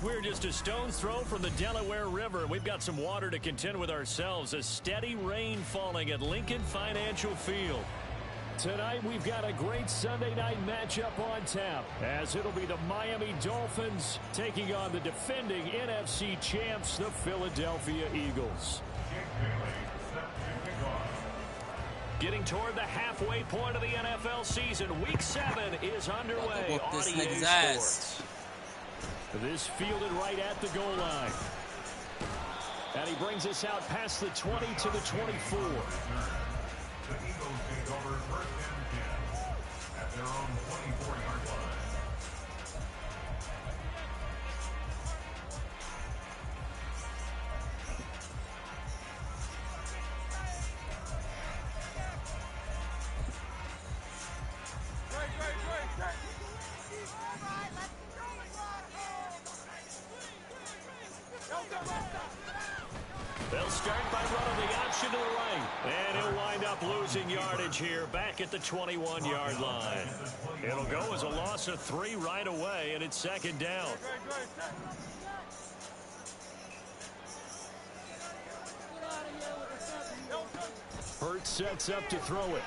We're just a stone's throw from the Delaware River. We've got some water to contend with ourselves. A steady rain falling at Lincoln Financial Field. Tonight, we've got a great Sunday night matchup on tap, as it'll be the Miami Dolphins taking on the defending NFC champs, the Philadelphia Eagles. Getting toward the halfway point of the NFL season, Week 7 is underway on EA Sports. This fielded right at the goal line. And he brings us out past the 20 to the 24. The Eagles take over first and 10 at their own 24-yard line. They'll start by running the option to the right. And he'll wind up losing yardage here back at the 21-yard line. It'll go as a loss of 3 right away, and it's second down. Hurts sets up to throw it.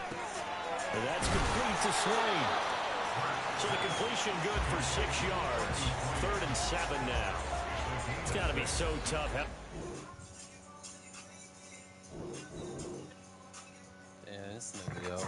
And that's complete to Swain. So the completion good for 6 yards. 3rd and 7 now. It's got to be so tough. Yeah, this nigga, yo.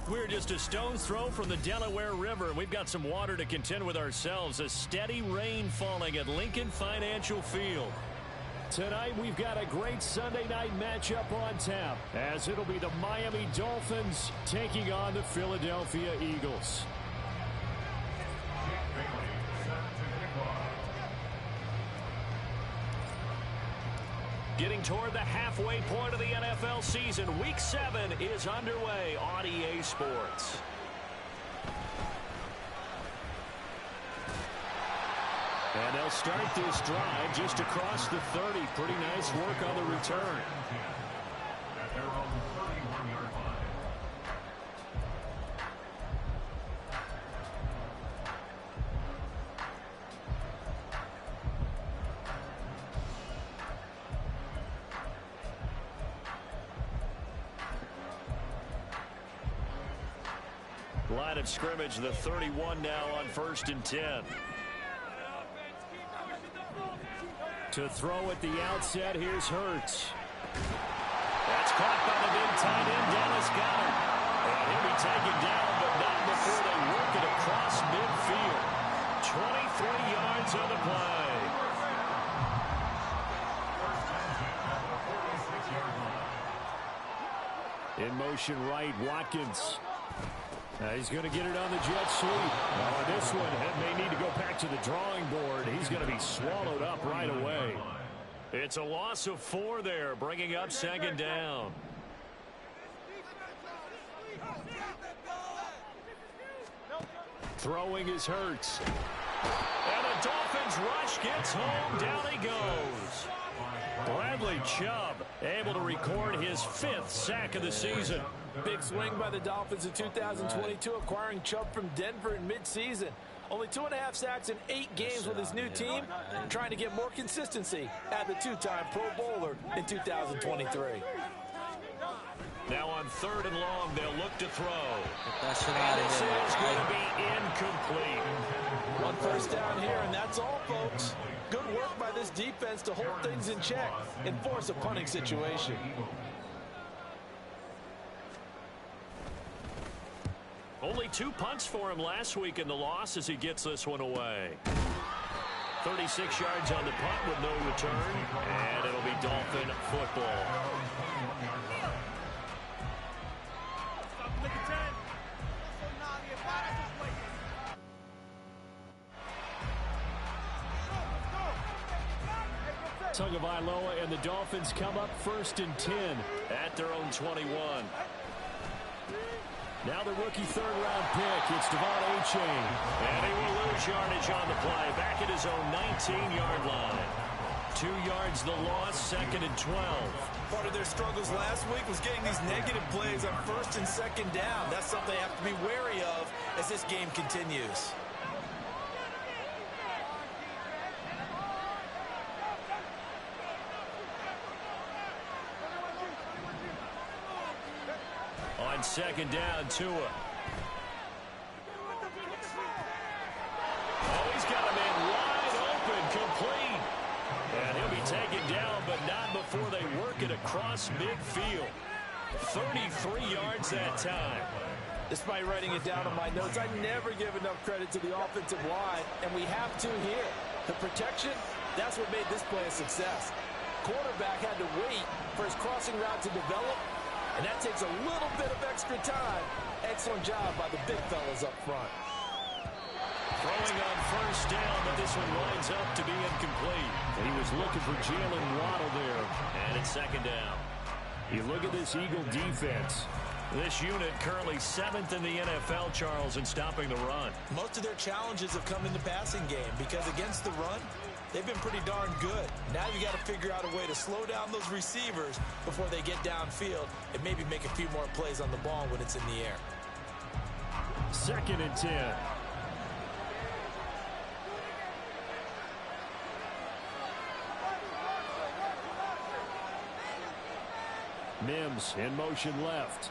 We're just a stone's throw from the Delaware River. We've got some water to contend with ourselves. A steady rain falling at Lincoln Financial Field. Tonight, we've got a great Sunday night matchup on tap, as it'll be the Miami Dolphins taking on the Philadelphia Eagles. Getting toward the halfway point of the NFL season, Week 7 is underway on EA Sports. And they'll start this drive just across the 30. Pretty nice work on the return. At their own 31-yard line. Line of scrimmage, the 31 now on 1st and 10. To throw at the outset, here's Hurts. That's caught by the big tight end, Dallas Goedert. And he'll be taken down, but not before they work it across midfield. 23 yards on the play. In motion right, Watkins. He's going to get it on the jet sweep. On this one, it may need to go back to the drawing board. He's going to be swallowed up right away. It's a loss of 4 there, bringing up second down. Throwing is Hurts. And the Dolphins rush gets home. Down he goes. Bradley Chubb able to record his 5th sack of the season. Big swing by the Dolphins in 2022, acquiring Chubb from Denver in midseason. Only 2.5 sacks in 8 games with his new team, trying to get more consistency at the 2-time Pro Bowler in 2023. Now on 3rd and long, they'll look to throw. That shit out And of this here. is going to be incomplete. 1 first down here, and that's all, folks. Good work by this defense to hold things in check and force a punting situation. Only 2 punts for him last week in the loss as he gets this one away. 36 yards on the punt with no return, and it'll be Dolphin football. Tagovailoa and the Dolphins come up 1st and 10 at their own 21. Now the rookie 3rd-round pick. It's Devon Achane. And he will lose yardage on the play. Back at his own 19-yard line. 2 yards the loss, 2nd and 12. Part of their struggles last week was getting these negative plays on 1st and 2nd down. That's something they have to be wary of as this game continues. On 2nd down, Tua. Oh, he's got a man wide open, complete. And he'll be taken down, but not before they work it across midfield. 33 yards that time. Despite writing it down on my notes, I never give enough credit to the offensive line, and we have to here. The protection, that's what made this play a success. Quarterback had to wait for his crossing route to develop, and that takes a little bit of extra time. Excellent job by the big fellas up front. Throwing on 1st down, but this one winds up to be incomplete. He was looking for Jalen Waddle there. And it's 2nd down. You look at this Eagle defense. This unit currently 7th in the NFL, Charles, in stopping the run. Most of their challenges have come in the passing game because against the run, they've been pretty darn good. Now you got to figure out a way to slow down those receivers before they get downfield and maybe make a few more plays on the ball when it's in the air. 2nd and 10. Mims in motion left.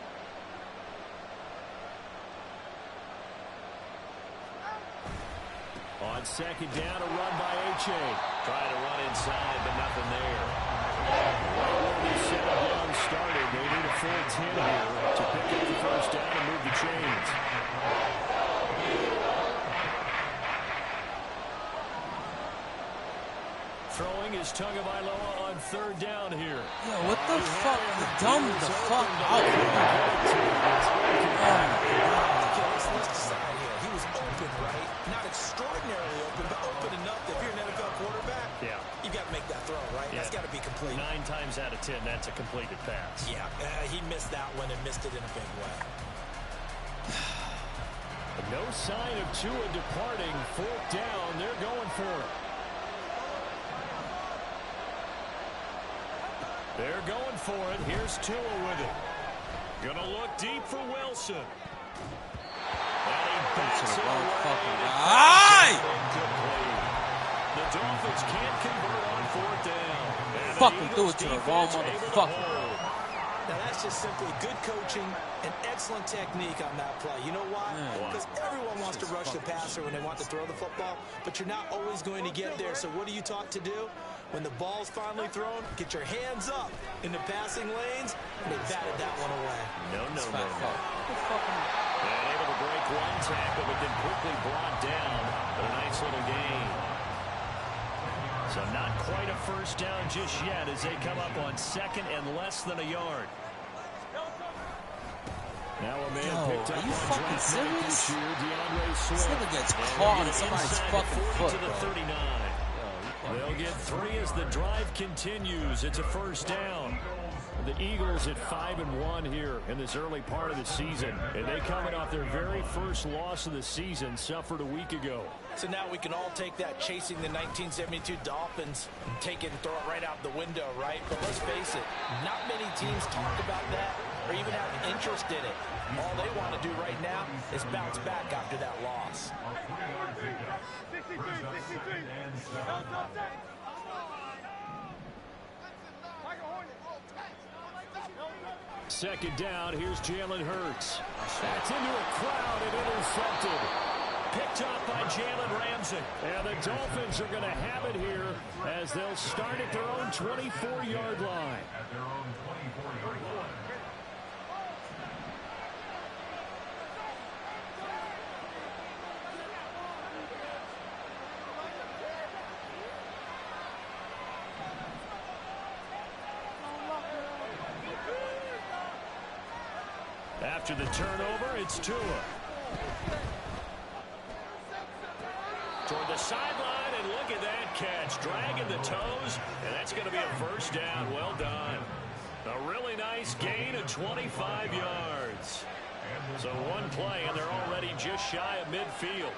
On 2nd down, a run by Achane. Trying to run inside, but nothing there. Right where this second down started, they need a full 10 here to pick up the 1st down and move the chains. Throwing is Tagovailoa on 3rd down here. Yo, what the fuck? Dumb the fuck out. Let's decide here. He was open, right? Not extraordinarily open, but open enough that if you're an NFL quarterback, you got to make that throw, right? Yeah. That's got to be complete. 9 times out of 10, that's a completed pass. Yeah, he missed that one and missed it in a big way. No sign of Tua departing. 4th down, they're going for it. They're going for it. Here's Tua with it. Gonna look deep for Wilson. And he backs it away. The Dolphins can't convert on 4th down. And Fucking the threw Eagles it to the wrong defense able to motherfucker. hold. Now, that's just simply good coaching and excellent technique on that play. You know why? Because everyone wants to rush the passer when they want to throw the football, but you're not always going to get there. So what are you taught to do? When the ball's finally thrown, get your hands up in the passing lanes, and they batted that one away. No. And able to break one tackle, but then quickly brought down. But a nice little gain. So not quite a 1st down just yet as they come up on 2nd and less than a yard. Now a man Yo, picked are up you on fucking draft night serious? this year, DeAndre This Swift. nigga gets And caught he'll in get somebody's inside fucking the 40 foot, to the bro. 39. They'll get 3 as the drive continues. It's a first down. The Eagles at 5-1 here in this early part of the season. And they coming off their very first loss of the season, suffered a week ago. So now we can all take that chasing the 1972 Dolphins and take it and throw it right out the window, right? But let's face it, not many teams talk about that or even have interest in it. All they want to do right now is bounce back after that loss. Second down, here's Jalen Hurts. That's into a crowd and intercepted. Picked up by Jalen Ramsey. And the Dolphins are going to have it here as they'll start at their own 24-yard line. At their own 24-yard line. After the turnover, it's Tua. Toward the sideline, and look at that catch. Dragging the toes, and that's going to be a first down. Well done. A really nice gain of 25 yards. So one play, and they're already just shy of midfield.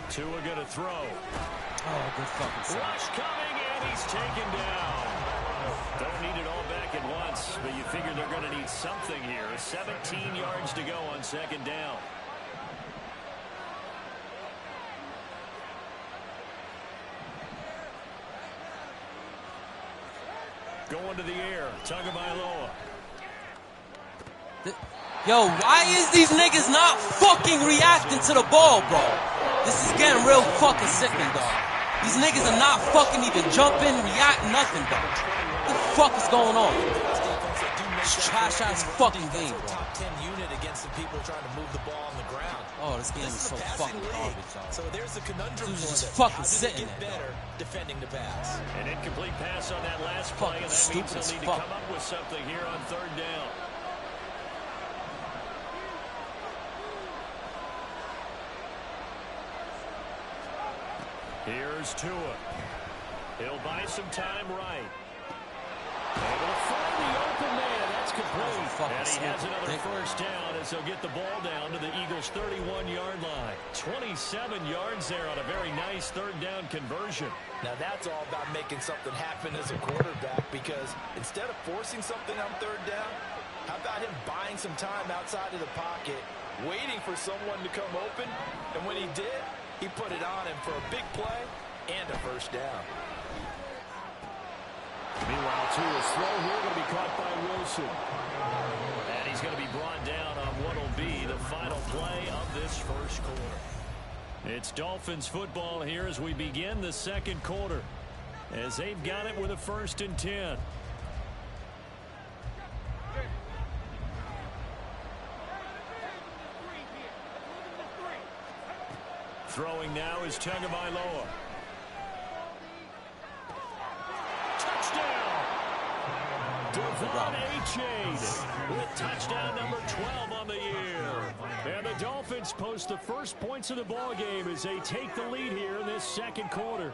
Tua going to throw. Oh, good fucking shot. Rush coming, and he's taken down. Don't need it all back at once, but you figure they're going to need something here. 17 yards to go on second down. Going to the air, Tagovailoa. Yo, why is these niggas not fucking reacting to the ball, bro? This is getting real fucking sickening, dog. These niggas are not fucking even jumping, reacting, nothing, dog. What the fuck is going on? It's trash ass fucking game, bro. Top 10 unit against the people trying to move the ball on the ground. Oh, this game is so fucking garbage, dog. So there's the conundrum Dude's for just them. fucking How do sitting they get there, better defending the pass? An incomplete pass on that last play, and that means Stupid they'll as need fuck. to come up with something here on third down. Here's Tua. He'll buy some time right. Able to find the open man. That's complete. And he has another first down as they'll get the ball down to the Eagles' 31-yard line. 27 yards there on a very nice third down conversion. Now that's all about making something happen as a quarterback, because instead of forcing something on third down, how about him buying some time outside of the pocket, waiting for someone to come open, and when he did, he put it on him for a big play and a first down. Meanwhile, Tua's throw here going to be caught by Wilson. And he's going to be brought down on what will be the final play of this first quarter. It's Dolphins football here as we begin the second quarter, as they've got it with a 1st and 10. Throwing now is Tagovailoa. Touchdown! Devon Achane with touchdown number 12 on the year. And the Dolphins post the first points of the ball game as they take the lead here in this second quarter.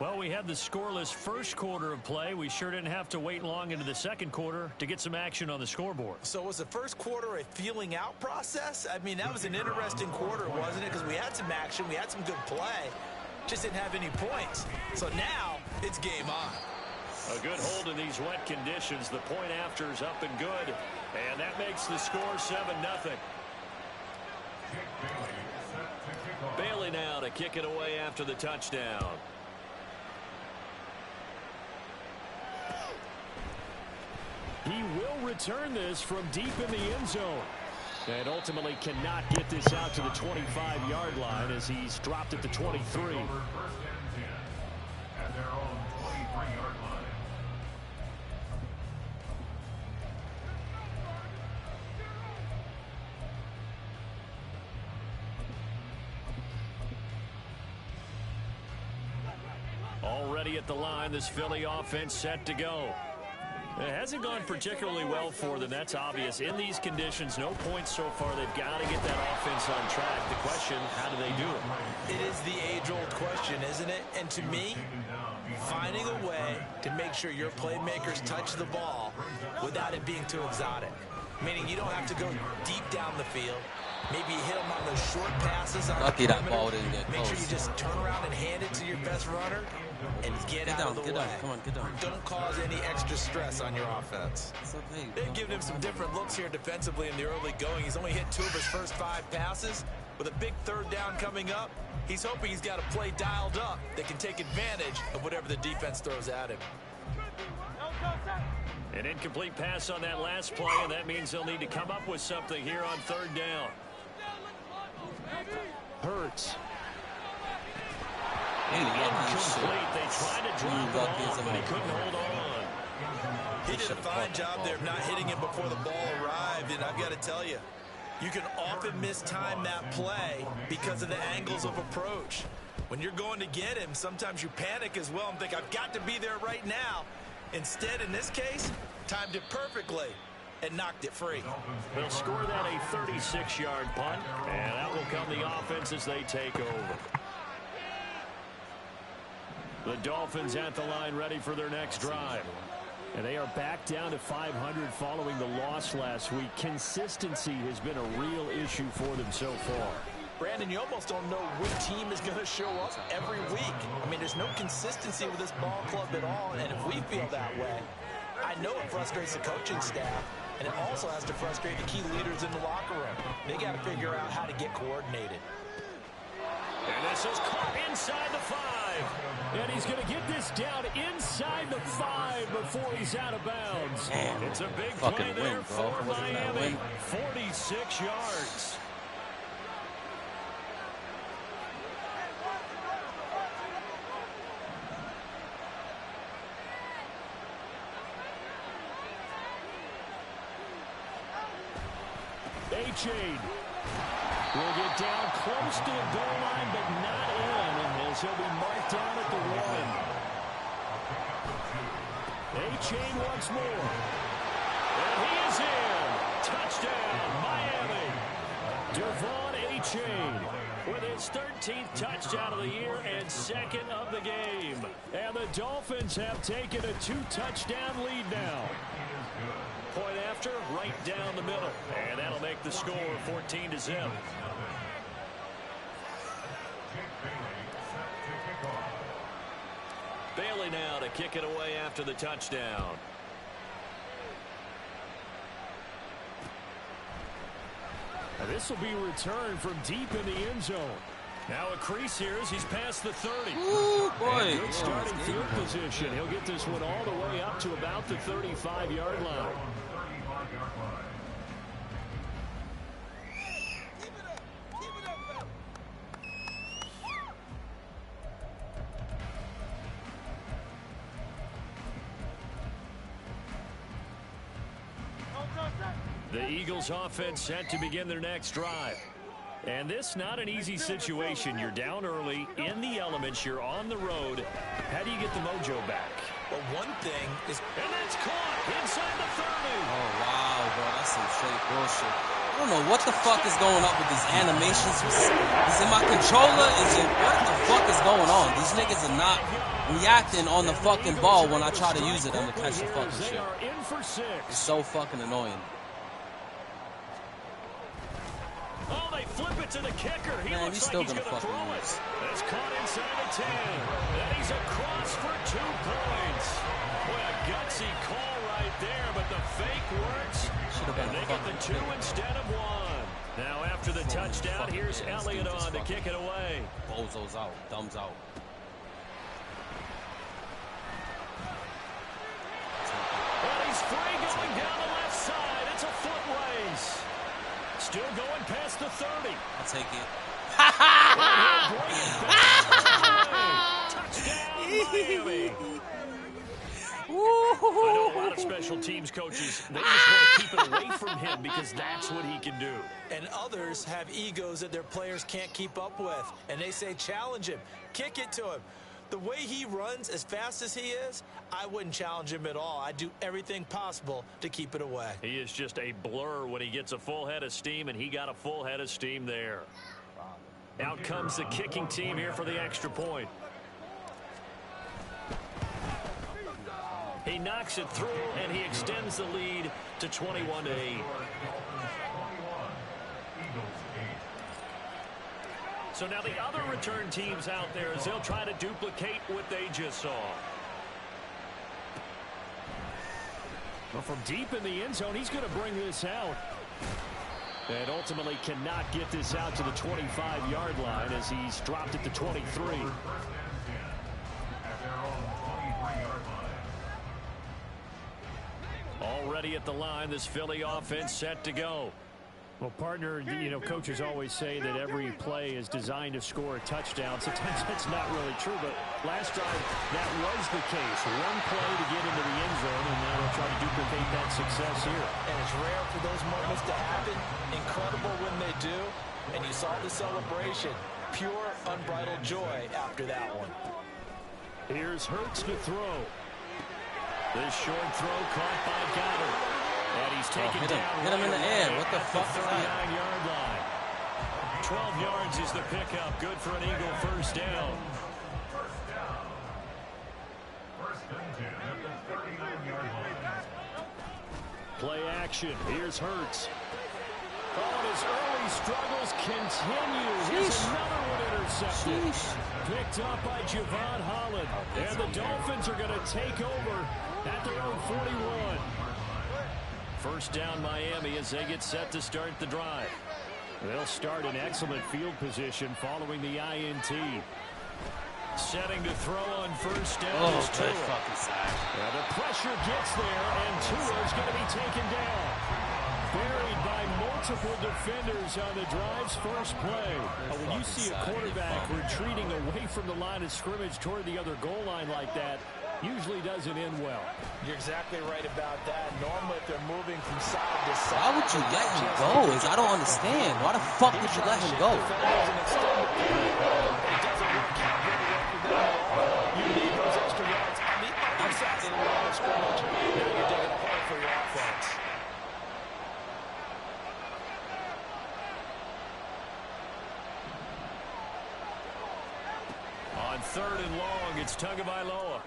Well, we had the scoreless first quarter of play. We sure didn't have to wait long into the second quarter to get some action on the scoreboard. So was the first quarter a feeling out process? I mean, that was an interesting quarter, wasn't it? Because we had some action, we had some good play, just didn't have any points. So now it's game on. A good hold in these wet conditions. The point after is up and good. And that makes the score 7-0. Bailey now to kick it away after the touchdown. He will return this from deep in the end zone. And ultimately cannot get this out to the 25-yard line as he's dropped at the 23. First and 10 at their own 23-yard line. ready at the line. This Philly offense set to go. It hasn't gone particularly well for them. That's obvious. In these conditions, no points so far. They've got to get that offense on track. The question, how do they do it? It is the age-old question, isn't it? And to me, finding a way to make sure your playmakers touch the ball without it being too exotic. Meaning you don't have to go deep down the field. Maybe you hit them on those short passes on Lucky the that ball didn't get Make close. sure you just turn around and hand it to your best runner and get out of the way. Get down. Come on, get down. Don't cause any extra stress on your offense. It's okay. They've given him some different looks here defensively in the early going. He's only hit 2 of his first 5 passes. With a big 3rd down coming up, he's hoping he's got a play dialed up that can take advantage of whatever the defense throws at him. An incomplete pass on that last play, and that means they'll need to come up with something here on 3rd down. Hurts. Incomplete. They tried to drop it off, but he couldn't hold on. He did a fine job there of not hitting him before the ball arrived, and I've got to tell you, you can often mistime that play because of the angles of approach. When you're going to get him, sometimes you panic as well and think, I've got to be there right now. Instead, in this case, timed it perfectly and knocked it free. They'll score that a 36-yard punt, and that will come the offense as they take over. The Dolphins at the line ready for their next drive. And they are back down to 500 following the loss last week. Consistency has been a real issue for them so far. Brandon, you almost don't know which team is going to show up every week. I mean, there's no consistency with this ball club at all, and if we feel that way, I know it frustrates the coaching staff, and it also has to frustrate the key leaders in the locker room. They got to figure out how to get coordinated. And this is caught inside the 5. And he's going to get this down inside the 5 before he's out of bounds. It's a big play there for Miami. 46 yards. A-Chain will get down close to the goal line, but not in, as he'll be marked down at the 1. A-Chain once more. And he is in. Touchdown, Miami. Devon A-Chain with his 13th touchdown of the year and 2nd of the game. And the Dolphins have taken a 2-touchdown lead now. Point after, right down the middle. And that'll make the score 14-0. Bailey now to kick it away after the touchdown. And this will be returned from deep in the end zone. Now a crease here as he's past the 30. Ooh, boy. Good starting field position. He'll get this one all the way up to about the 35-yard line. The Eagles offense set to begin their next drive. And this not an easy situation. You're down early, in the elements, you're on the road. How do you get the mojo back? Well, one thing is... And that's caught inside the 30. Oh, wow, bro. That's some straight bullshit. I don't know what the fuck is going on with these animations. Is it my controller? Is it... What the fuck is going on? These niggas are not reacting on the fucking ball when I try to use it and to catch the fucking shit. It's so fucking annoying. Oh, they flip it to the kicker. He Man, looks he's still like he's gonna going to throw lose. it. It's caught inside the 10. And he's across for 2 points. Boy, a gutsy call right there, but the fake works. And they get the 2 instead of 1. Now after the touchdown, here's Elliott on to kick it away. Bozos out, thumbs out. And he's free going down the left side. It's a foot race. Still going past the 30. I'll take it. Touchdown, Miami. I know a lot of special teams coaches, they just want to keep it away from him because that's what he can do. And others have egos that their players can't keep up with. And they say, challenge him. Kick it to him. The way he runs, as fast as he is, I wouldn't challenge him at all. I'd do everything possible to keep it away. He is just a blur when he gets a full head of steam, and he got a full head of steam there. Out comes the kicking team here for the extra point. He knocks it through, and he extends the lead to 21-8. So now the other return teams out there as they'll try to duplicate what they just saw. Well, from deep in the end zone, he's going to bring this out. And ultimately cannot get this out to the 25-yard line as he's dropped it to 23. Already at the line, this Philly offense set to go. Well, partner, you know, coaches always say that every play is designed to score a touchdown. Sometimes that's not really true, but last drive, that was the case. One play to get into the end zone, and now they'll try to duplicate that success here. And it's rare for those moments to happen. Incredible when they do. And you saw the celebration. Pure, unbridled joy after that one. Here's Hurts to throw. This short throw caught by Goddard. And he's taken down. Hit him in the air. What the fuck is that? 39-yard line. 12 yards is the pickup. Good for an Eagle first down. Play action. Here's Hurts. Oh, and his early struggles continue. Here's another one intercepted. Picked up by Javon Holland. And the Dolphins are going to take over at their own 41. First down Miami as they get set to start the drive. They'll start in excellent field position following the INT. Setting to throw on first down is Tua. The pressure gets there, and Tua is going to be taken down. Buried by multiple defenders on the drive's first play. When you see a quarterback retreating away from the line of scrimmage toward the other goal line like that, usually doesn't end well. You're exactly right about that. Normally, if they're moving from side to side. Why would you let him go? I don't understand. Why the fuck would you let him go? It doesn't work out very well for them at all. You need those extra yards on the other side of the line of scrimmage. Now you're digging a hole for your offense. On third and long, it's Tagovailoa.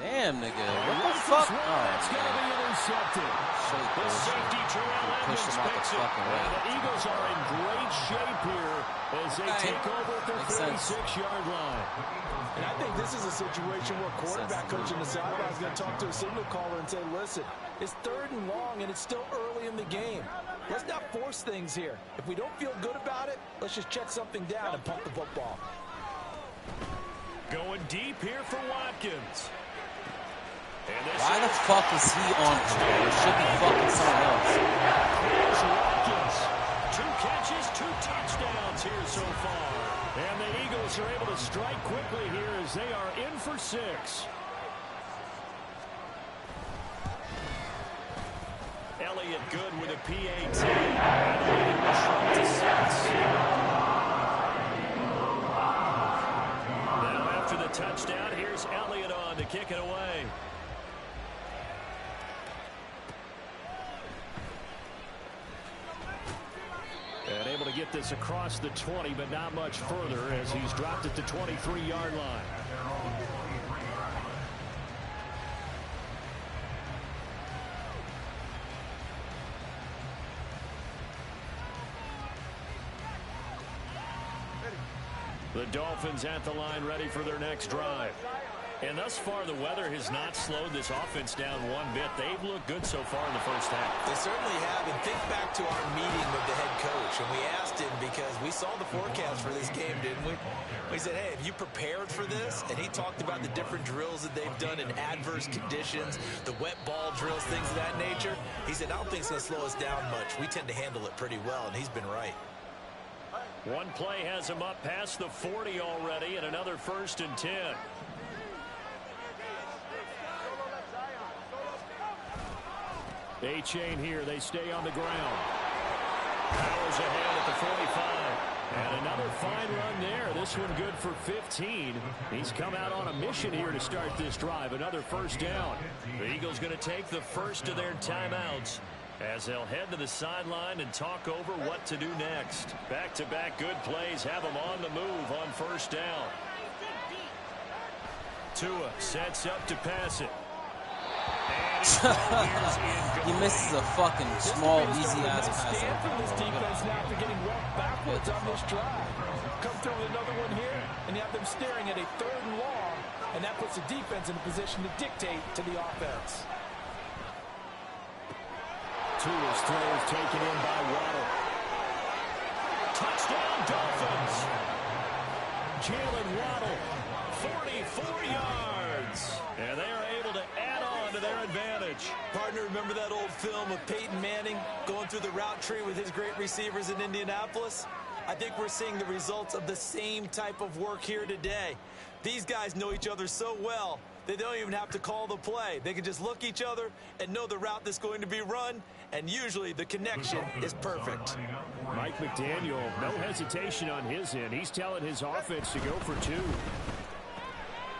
Damn, nigga. What the fuck? It's going to be intercepted. The safety Terrell Edmonds picks it. The Eagles are in great shape here as they take over at their 36-yard line. And I think this is a situation where quarterback coach in the sideline is going to talk to a signal caller and say, listen, it's third and long and it's still early in the game. Let's not force things here. If we don't feel good about it, let's just check something down and pump the football. Going deep here for Watkins. Why the fuck is he on it, bro? It should be fucking someone else. Here's Watkins. 2 catches, 2 touchdowns here so far. And the Eagles are able to strike quickly here as they are in for 6. Elliott good with a PAT. Shrunk to 6. Now after the touchdown, here's Elliott on to kick it away. And able to get this across the 20, but not much further as he's dropped it to 23-yard line. The Dolphins at the line ready for their next drive. And thus far, the weather has not slowed this offense down one bit. They've looked good so far in the first half. They certainly have. And think back to our meeting with the head coach. And we asked him because we saw the forecast for this game, didn't we? We said, hey, have you prepared for this? And he talked about the different drills that they've done in adverse conditions, the wet ball drills, things of that nature. He said, I don't think it's going to slow us down much. We tend to handle it pretty well, and he's been right. One play has him up past the 40 already, and another 1st and 10. A-chain here. They stay on the ground. Powers ahead at the 45. And another fine run there. This one good for 15. He's come out on a mission here to start this drive. Another first down. The Eagles going to take the first of their timeouts as they'll head to the sideline and talk over what to do next. Back-to-back good plays have them on the move on first down. Tua sets up to pass it. He misses a fucking small, easy-ass pass. This defense now after getting walked backwards on this drive. Come through with another one here, and you have them staring at a 3rd and long, and that puts the defense in a position to dictate to the offense. Tua's throw is taken in by Waddle. Touchdown, Dolphins. Jalen Waddle, 44 yards. And they are able to add on to their advantage. Partner, remember that old film of Peyton Manning going through the route tree with his great receivers in Indianapolis? I think we're seeing the results of the same type of work here today. These guys know each other so well, they don't even have to call the play. They can just look each other and know the route that's going to be run, and usually the connection is perfect. Mike McDaniel, no hesitation on his end. He's telling his offense to go for 2.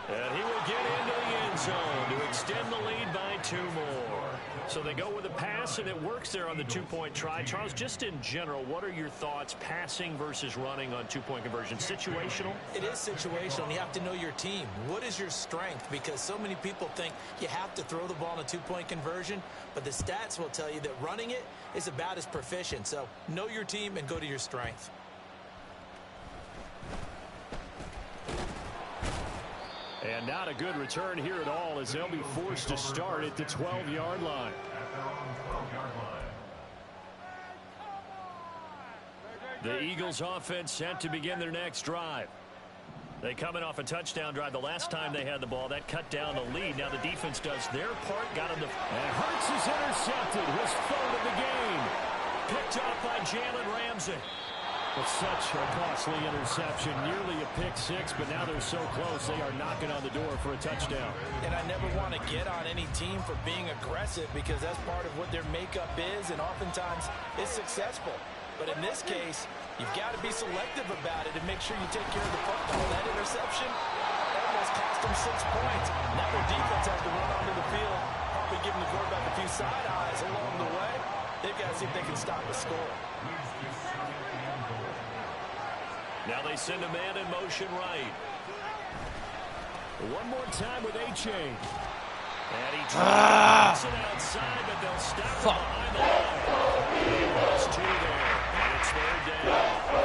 And he will get into the end zone to extend the lead by 2 more. So they go with a pass, and it works there on the 2-point try. Charles, just in general, what are your thoughts passing versus running on 2-point conversion? Situational? It is situational. You have to know your team. What is your strength? Because so many people think you have to throw the ball in a 2-point conversion, but the stats will tell you that running it is about as proficient. So know your team and go to your strength. And not a good return here at all as they'll be forced to start at the 12-yard line. The Eagles offense set to begin their next drive. They coming off a touchdown drive. The last time they had the ball, that cut down the lead. Now the defense does their part. Got him to... And Hurts is intercepted. His third of the game. Picked up by Jalen Ramsey. It's such a costly interception, nearly a pick 6, but now they're so close they are knocking on the door for a touchdown. And I never want to get on any team for being aggressive because that's part of what their makeup is, and oftentimes it's successful. But in this case, you've got to be selective about it and make sure you take care of the football. That interception almost cost them 6 points. Now their defense has to run onto the field, probably giving the quarterback a few side eyes along the way. They've got to see if they can stop the score. Now they send a man in motion right. One more time with A-Chain. And he tries it outside, but they'll stop him behind the line. Lost 2 there, and it's 3rd down.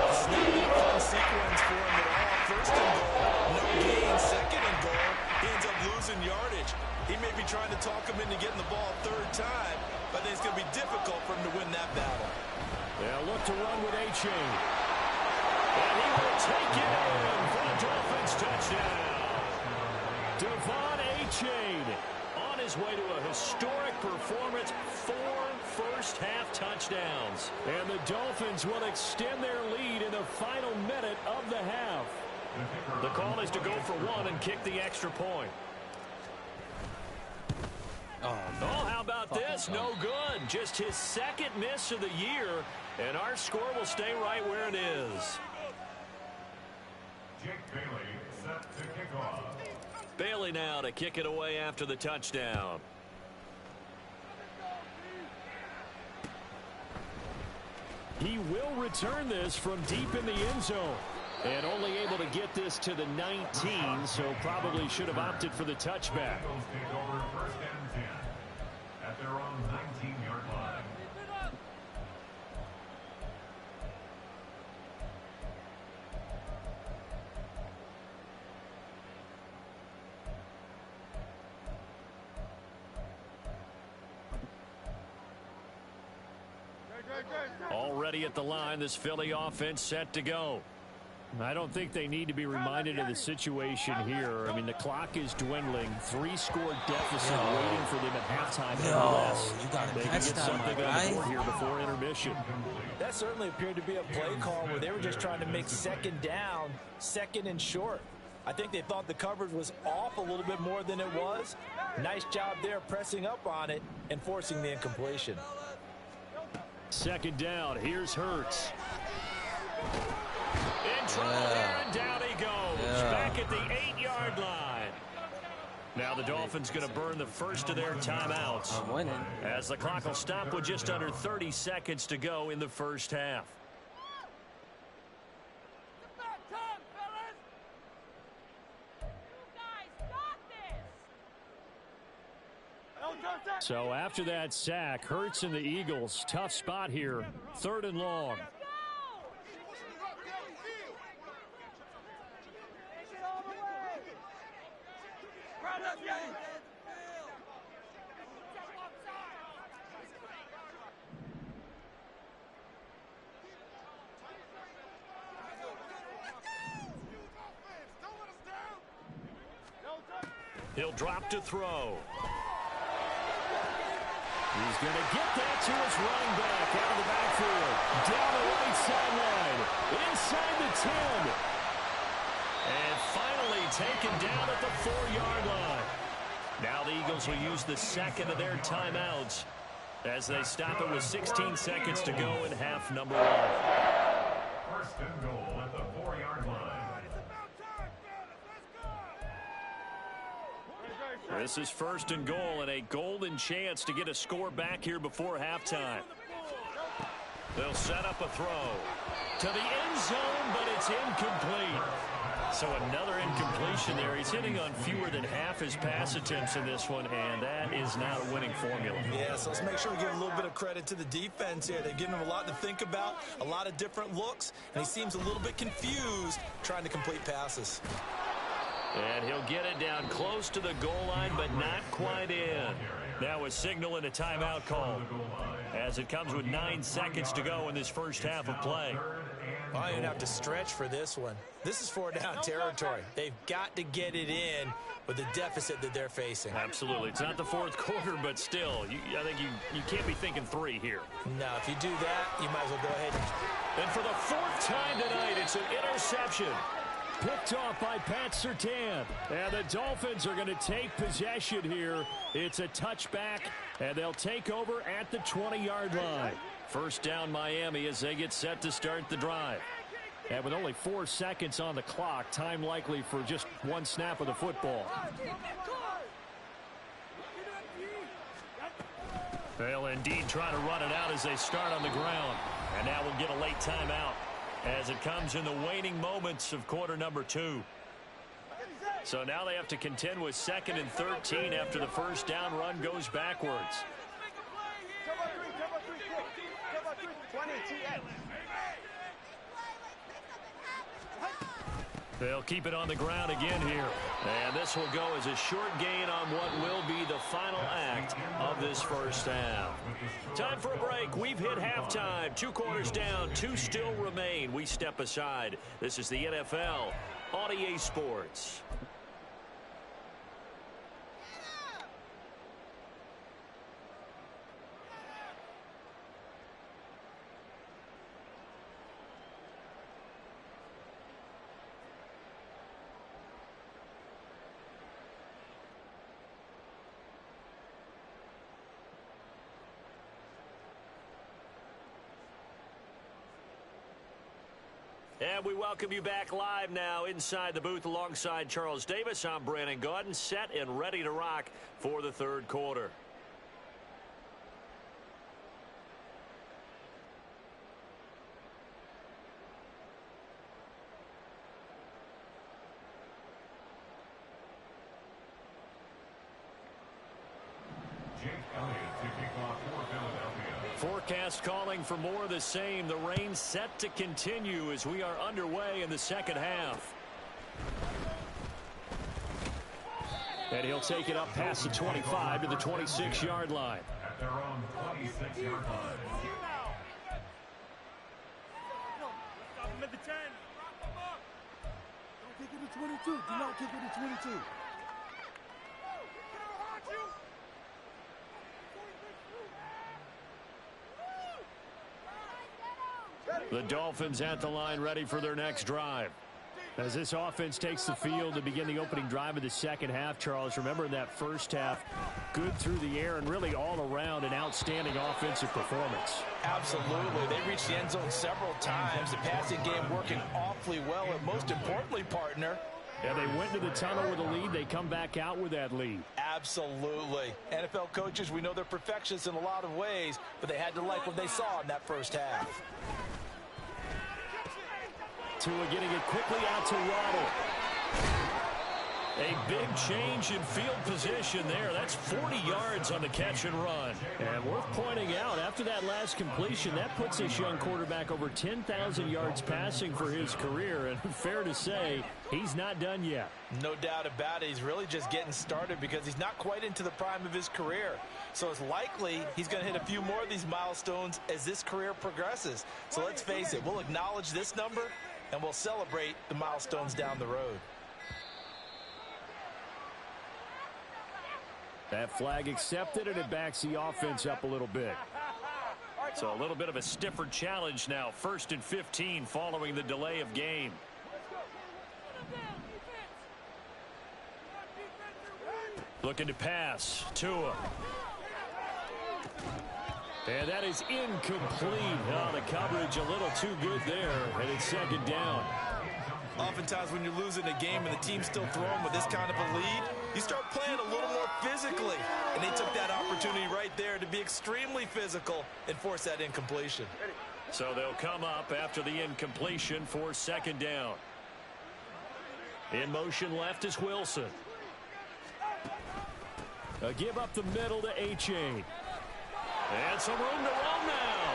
It's not a fun sequence for him at all. 1st and goal, no gain. 2nd and goal, he ends up losing yardage. He may be trying to talk him into getting the ball 3rd time, but I think it's going to be difficult for him to win that battle. They'll look to run with A-Chain. And he will take it in for the Dolphins touchdown. Devon A-Chain on his way to a historic performance, 4 first-half touchdowns. And the Dolphins will extend their lead in the final minute of the half. The call is to go for 1 and kick the extra point. Oh, how about this? No good. Just his 2nd miss of the year, and our score will stay right where it is. Jake Bailey set to kick off. Bailey now to kick it away after the touchdown. He will return this from deep in the end zone. And only able to get this to the 19, so probably should have opted for the touchback. Eagles take over 1st and 10 at their own 19-yard line. Already at the line, this Philly offense set to go. I don't think they need to be reminded of the situation here. I mean, the clock is dwindling. 3-score deficit waiting for them at halftime. You got to catch that, something on the board here before intermission. That certainly appeared to be a play call where they were just trying to make 2nd down, 2nd and short. I think they thought the coverage was off a little bit more than it was. Nice job there pressing up on it and forcing the incompletion. 2nd down. Here's Hurts. trouble there, and down he goes. Back at the 8-yard line. Now the Dolphins going to burn the first of their timeouts. I'm winning. As the clock will stop with just under 30 seconds to go in the first half. So after that sack, Hurts and the Eagles, tough spot here. 3rd and long. He'll drop to throw. He's going to get that to his running back out of the backfield. Down the right sideline. Inside the 10. And finally taken down at the 4-yard line. Now the Eagles will use the second of their timeouts as they stop it with 16 seconds to go in half number 1. 1st and goal at the 4-yard line. This is 1st and goal and a golden chance to get a score back here before halftime. They'll set up a throw to the end zone, but it's incomplete. So another incompletion there. He's hitting on fewer than half his pass attempts in this one, and that is not a winning formula. Yeah, so let's make sure we give a little bit of credit to the defense here. They've given him a lot to think about, a lot of different looks, and he seems a little bit confused trying to complete passes. And he'll get it down close to the goal line, but not quite in. Now a signal and a timeout call as it comes with 9 seconds to go in this first half of play. Well, I didn't have to stretch for this one. This is 4-down territory. They've got to get it in with the deficit that they're facing. Absolutely. It's not the 4th quarter, but still, I think you can't be thinking 3 here. No, if you do that, you might as well go ahead and for the 4th time tonight, it's an interception. Picked off by Pat Surtain. And the Dolphins are going to take possession here. It's a touchback, and they'll take over at the 20-yard line. First down Miami as they get set to start the drive. And with only 4 seconds on the clock, time likely for just one snap of the football. They'll indeed try to run it out as they start on the ground. And now we'll get a late timeout as it comes in the waning moments of quarter number 2. So now they have to contend with 2nd and 13 after the first down run goes backwards. They'll keep it on the ground again here. And this will go as a short gain on what will be the final act of this first half. Time for a break. We've hit halftime. 2 quarters down. 2 still remain. We step aside. This is the NFL on EA Sports. And we welcome you back live now inside the booth alongside Charles Davis. I'm Brandon Gaudin, set and ready to rock for the 3rd quarter. Forecast calling for more of the same. The rain set to continue as we are underway in the second half. And he'll take it up past the 25 to the 26-yard line. At their own 26-yard line. Stop him at the 10. Don't kick it to 22. Do not kick it to 22. The Dolphins at the line ready for their next drive. As this offense takes the field to begin the opening drive of the second half, Charles, remember in that first half, good through the air and really all around an outstanding offensive performance. Absolutely. They reached the end zone several times. The passing game working awfully well. And most importantly, partner, yeah, they went to the tunnel with a lead. They come back out with that lead. absolutely. NFL coaches, we know they're perfectionists in a lot of ways, but they had to like what they saw in that first half. Tua getting it quickly out to Waddle. A big change in field position there. That's 40 yards on the catch and run. And worth pointing out, after that last completion, that puts this young quarterback over 10,000 yards passing for his career. And fair to say, he's not done yet. No doubt about it. He's really just getting started because he's not quite into the prime of his career. So it's likely he's going to hit a few more of these milestones as this career progresses. So let's face it, we'll acknowledge this number and we'll celebrate the milestones down the road. That flag accepted, and it backs the offense up a little bit. So a little bit of a stiffer challenge now. 1st and 15 following the delay of game. Looking to pass. Tua. And that is incomplete. Oh, the coverage a little too good there, and it's second down. Oftentimes when you're losing a game and the team's still throwing with this kind of a lead, you start playing a little more physically. And they took that opportunity right there to be extremely physical and force that incompletion. So they'll come up after the incompletion for second down. In motion left is Wilson. A give up the middle to A-Chain. And some room to run now.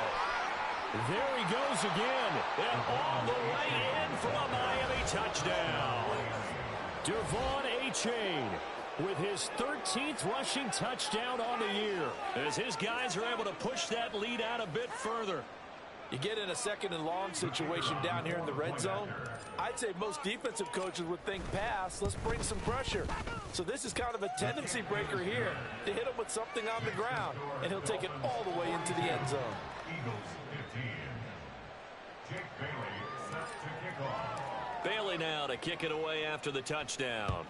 There he goes again. And all the way in for a Miami touchdown. Devon A-Chain with his 13th rushing touchdown on the year, as his guys are able to push that lead out a bit further. You get in a second and long situation down here in the red zone. I'd say most defensive coaches would think pass. Let's bring some pressure. So this is kind of a tendency breaker here to hit him with something on the ground, and he'll take it all the way into the end zone. Eagles 15. Jake Bailey set to kick off. Bailey now to kick it away after the touchdown.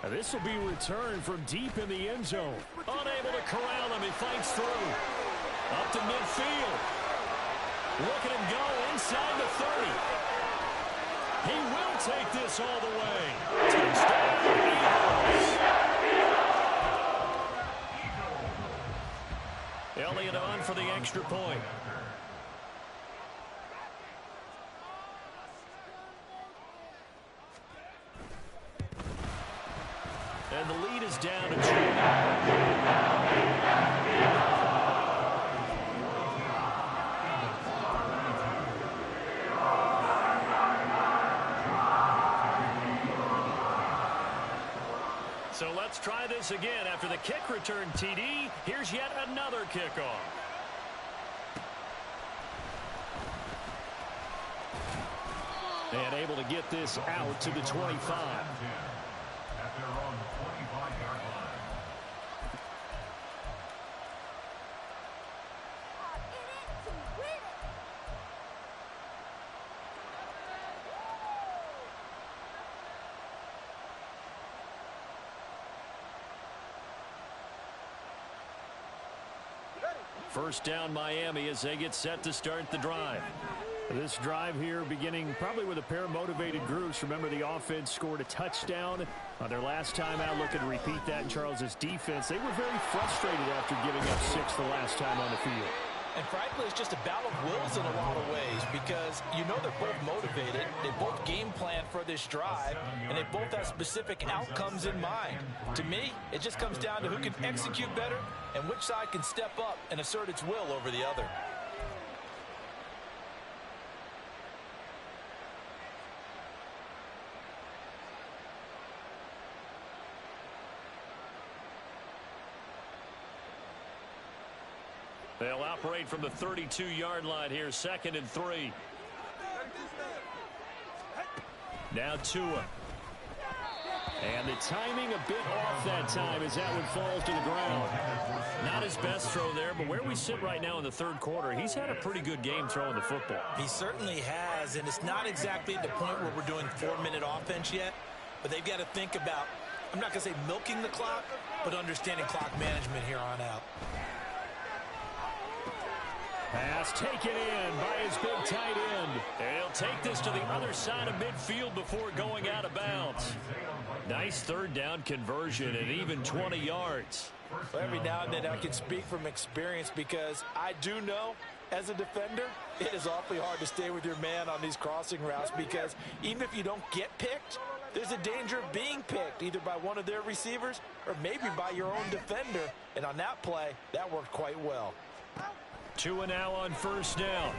And this will be returned from deep in the end zone. Unable to corral him. He fights through. Up to midfield. Look at him go inside the 30. He will take this all the way. Touchdown, Eagles. Elliott on for the extra point. And the lead is down to 2. So let's try this again. After the kick return TD, here's yet another kickoff. And able to get this out to the 25. At their own 25-yard line. First down Miami as they get set to start the drive. This drive here beginning probably with a pair of motivated groups. Remember, the offense scored a touchdown on their last time out. Looking to repeat that in Charles's defense. They were very frustrated after giving up 6 the last time on the field. And frankly, it's just a battle of wills in a lot of ways because you know they're both motivated. They both game plan for this drive, and they both have specific outcomes in mind. To me, it just comes down to who can execute better and which side can step up and assert its will over the other. They'll operate from the 32-yard line here, 2nd and 3. Now Tua. And the timing a bit off that time as that one falls to the ground. Not his best throw there, but where we sit right now in the third quarter, he's had a pretty good game throwing the football. He certainly has, and it's not exactly at the point where we're doing 4-minute offense yet, but they've got to think about, I'm not going to say milking the clock, but understanding clock management here on out. Pass taken in by his big tight end. He'll take this to the other side of midfield before going out of bounds. Nice third down conversion and even 20 yards. Well, every now and then I can speak from experience because I do know as a defender it is awfully hard to stay with your man on these crossing routes because even if you don't get picked, there's a danger of being picked either by one of their receivers or maybe by your own defender. And on that play, that worked quite well. 2 and now on first down.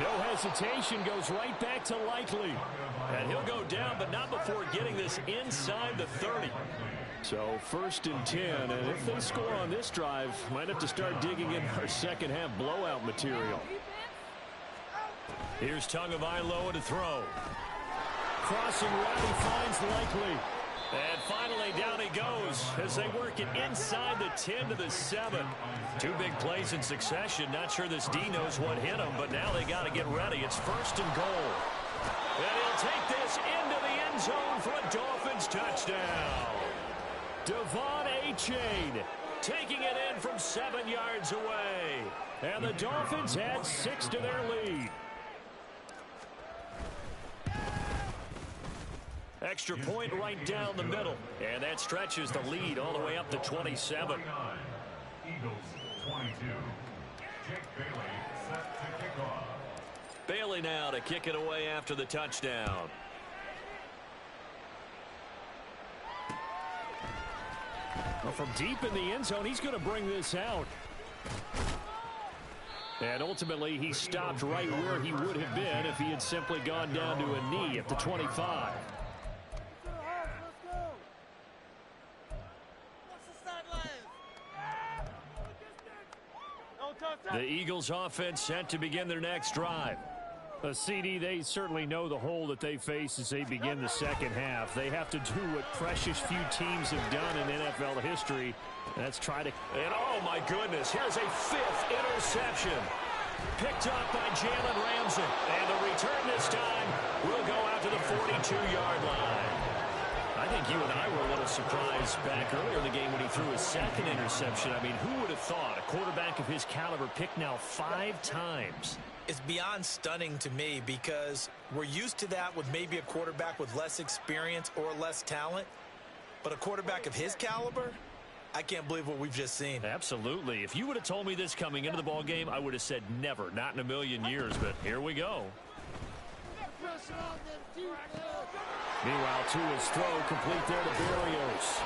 No hesitation, goes right back to Likely. And he'll go down, but not before getting this inside the 30. So 1st and 10, and if they score on this drive, might have to start digging in our second half blowout material. Here's Tagovailoa to throw. Crossing route, he finds Likely. And finally down he goes as they work it inside the 10 to the 7. 2 big plays in succession. Not sure this D knows what hit him, but now they got to get ready. It's 1st and goal. And he'll take this into the end zone for a Dolphins touchdown. Devon A-Chain taking it in from 7 yards away. And the Dolphins add 6 to their lead. Extra point right down the middle. And that stretches the lead all the way up to 27. Eagles 22. Jake Bailey set to kick off. Bailey now to kick it away after the touchdown. Well, from deep in the end zone, he's going to bring this out. And ultimately, he stopped right where he would have been if he had simply gone down to a knee at the 25. The Eagles offense set to begin their next drive. CD, they certainly know the hole that they face as they begin the second half. They have to do what precious few teams have done in NFL history. That's try to... And oh my goodness, here's a 5th interception. Picked up by Jalen Ramsey. And the return this time will go out to the 42-yard line. I think you and I were a little surprised back earlier in the game when he threw his 2nd interception. I mean, who would have thought a quarterback of his caliber picked now 5 times? It's beyond stunning to me because we're used to that with maybe a quarterback with less experience or less talent. But a quarterback of his caliber, I can't believe what we've just seen. Absolutely. If you would have told me this coming into the ball game, I would have said never, not in a million years. But here we go. Meanwhile, Tua's throw complete there to Berrios.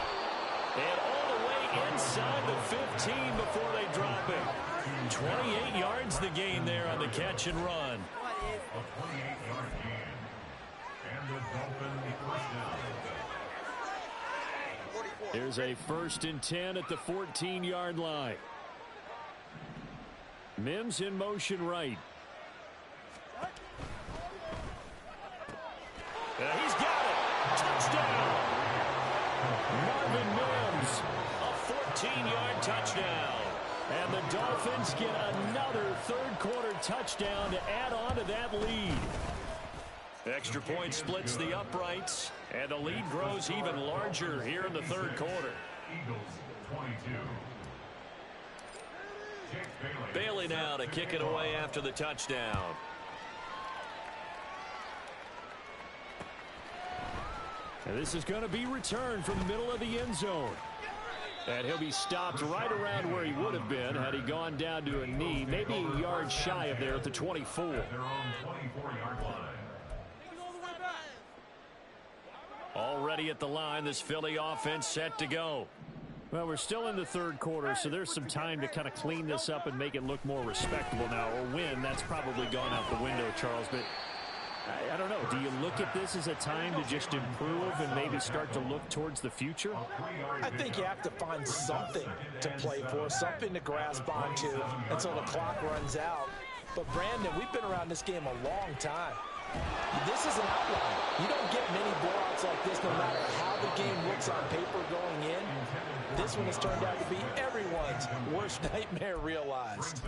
And all the way inside the 15 before they drop him. 28 yards the gain there on the catch and run. A 28-yard gain. And the Dolphins first down. Here's a 1st and 10 at the 14-yard line. Mims in motion right. He's got it. Touchdown. Marvin Mims. A 14-yard touchdown. And the Dolphins get another third-quarter touchdown to add on to that lead. Extra point splits the uprights, and the lead grows even larger here in the third quarter. Eagles 22. Jake Bailey now to kick it away after the touchdown. And this is going to be returned from the middle of the end zone. And he'll be stopped right around where he would have been had he gone down to a knee, maybe a yard shy of there at the 24. their own 24-yard line. Already at the line, this Philly offense set to go. Well, we're still in the third quarter, so there's some time to kind of clean this up and make it look more respectable now. Or win, that's probably gone out the window, Charles. But I don't know. Do you look at this as a time to just improve and maybe start to look towards the future? I think you have to find something to play for, something to grasp onto until the clock runs out. But, Brandon, we've been around this game a long time. This is an outlier. You don't get many blowouts like this no matter how the game looks on paper going in. This one has turned out to be everyone's worst nightmare realized.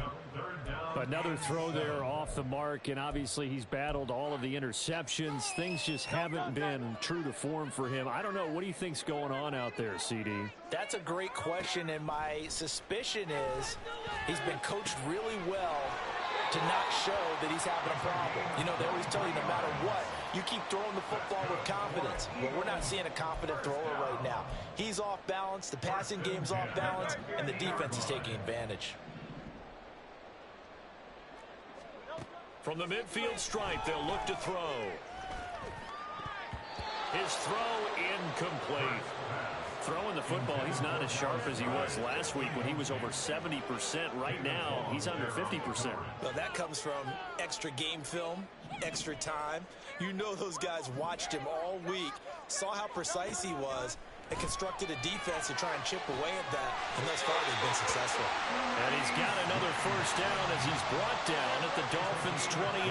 Another throw there off the mark, and obviously he's battled all of the interceptions. Things just haven't been true to form for him. I don't know. What do you think's going on out there, CD? That's a great question, and my suspicion is he's been coached really well to not show that he's having a problem. You know, they always tell you no matter what, you keep throwing the football with confidence. Well, we're not seeing a confident thrower right now. He's off balance, the passing game's off balance, and the defense is taking advantage. From the midfield stripe, they'll look to throw. His throw incomplete. Throwing the football, he's not as sharp as he was last week when he was over 70%. Right now, he's under 50%. Well, that comes from extra game film, extra time. You know those guys watched him all week, saw how precise he was, and constructed a defense to try and chip away at that, and thus far they've been successful. And he's got another first down as he's brought down at the Dolphins' 28.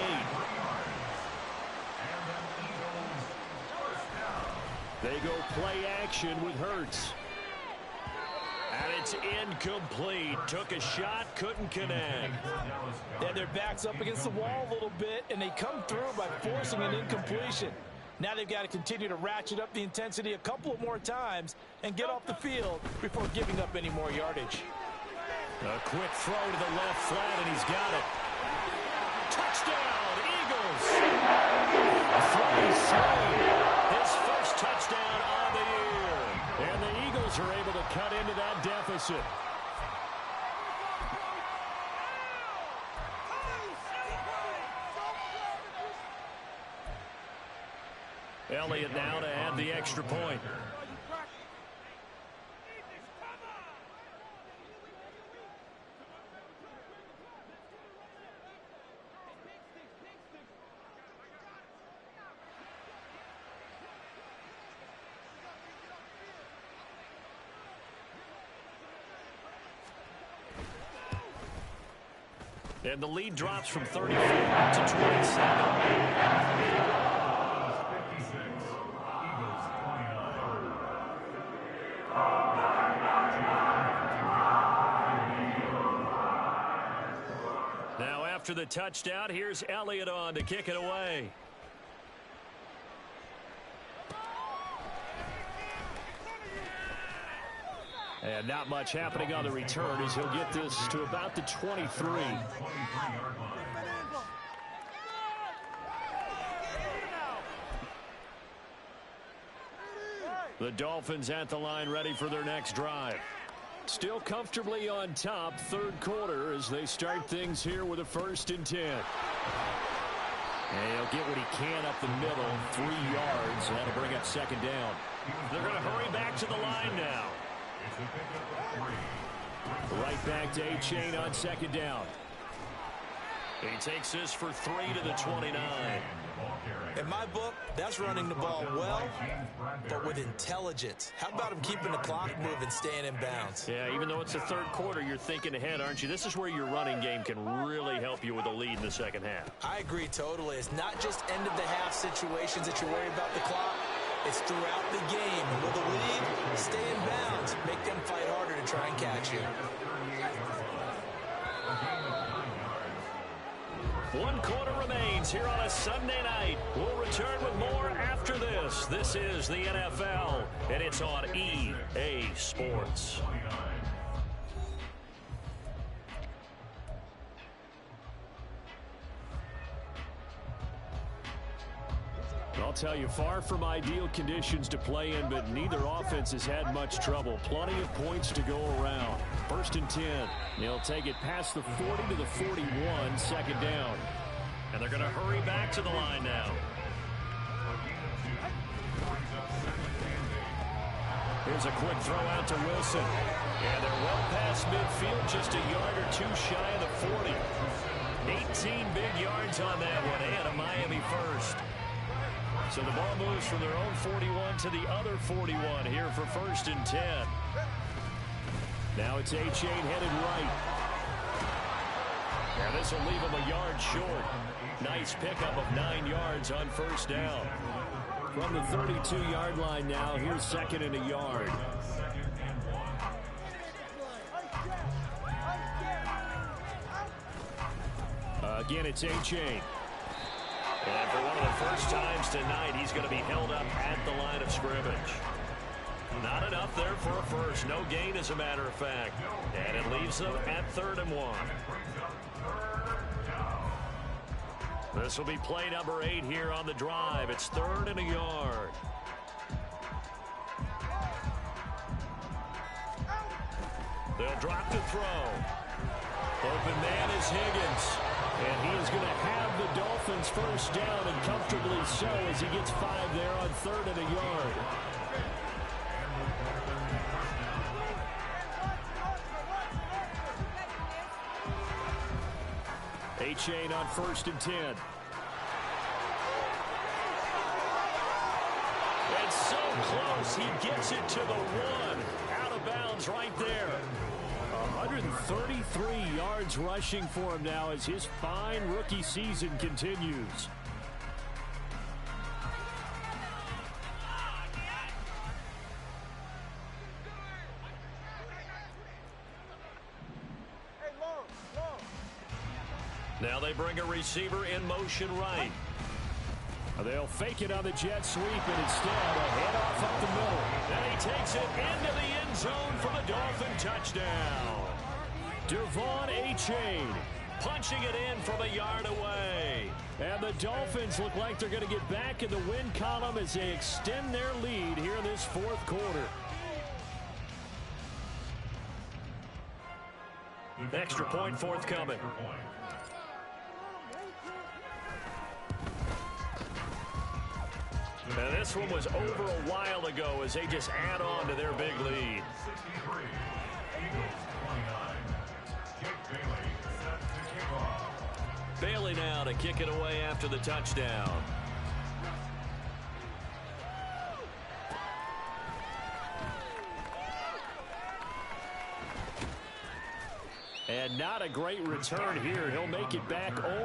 They go play action with Hurts. And it's incomplete. Took a shot, couldn't connect. Yeah, their back's up against the wall a little bit, and they come through by forcing an incompletion. Now they've got to continue to ratchet up the intensity a couple of more times and get off the field before giving up any more yardage. A quick throw to the left flat, and he's got it. Touchdown, Eagles! Throw slain. His first touchdown on the year. And the Eagles are able to cut into that deficit. Elliott now to add the extra point. And the lead drops from 34 to 27. Now after the touchdown, here's Elliott on to kick it away. And not much happening on the return as he'll get this to about the 23. The Dolphins at the line ready for their next drive. Still comfortably on top, third quarter as they start things here with a 1st and 10. And he'll get what he can up the middle, 3 yards. That'll bring up 2nd down. They're going to hurry back to the line now. Right back to A-Chain on 2nd down. He takes this for 3 to the 29. In my book, that's running the ball well, but with intelligence. How about him keeping the clock moving, staying in bounds? Yeah, even though it's the third quarter, you're thinking ahead, aren't you? This is where your running game can really help you with a lead in the second half. I agree totally. It's not just end-of-the-half situations that you're worried about the clock. It's throughout the game. With a lead, stay in bounds. Make them fight harder to try and catch you. 1 quarter remains here on a Sunday night. We'll return with more after this. This is the NFL, and it's on EA Sports. I'll tell you, far from ideal conditions to play in, but neither offense has had much trouble. Plenty of points to go around. 1st and 10. They'll take it past the 40 to the 41, 2nd down. And they're going to hurry back to the line now. Here's a quick throw out to Wilson. And they're well past midfield, just a yard or 2 shy of the 40. 18 big yards on that one, and a Miami first. So the ball moves from their own 41 to the other 41 here for 1st and 10. Now it's A-Chain headed right. And this will leave him a yard short. Nice pickup of 9 yards on first down. From the 32-yard line now, here's 2nd and a yard. Again, it's A-Chain. And for one of the first times tonight, he's going to be held up at the line of scrimmage. Not enough there for a first. No gain, as a matter of fact. And it leaves them at 3rd and 1. This will be play number 8 here on the drive. It's 3rd and a yard. They'll drop to throw. Open man is Higgins. And he is going to have the Dolphins first down, and comfortably so, as he gets 5 there on 3rd and a yard. A-Chain on 1st and 10. And so close, he gets it to the 1. Out of bounds right there. 133 yards rushing for him now as his fine rookie season continues. Now they bring a receiver in motion right. They'll fake it on the jet sweep, and instead a handoff up the middle. And he takes it into the end zone for the Dolphin touchdown. Devon A-Chain punching it in from a yard away. And the Dolphins look like they're going to get back in the win column as they extend their lead here in this 4th quarter. Extra point forthcoming. And this one was over a while ago as they just add on to their big lead. Bailey now to kick it away after the touchdown. And not a great return here. He'll make it back only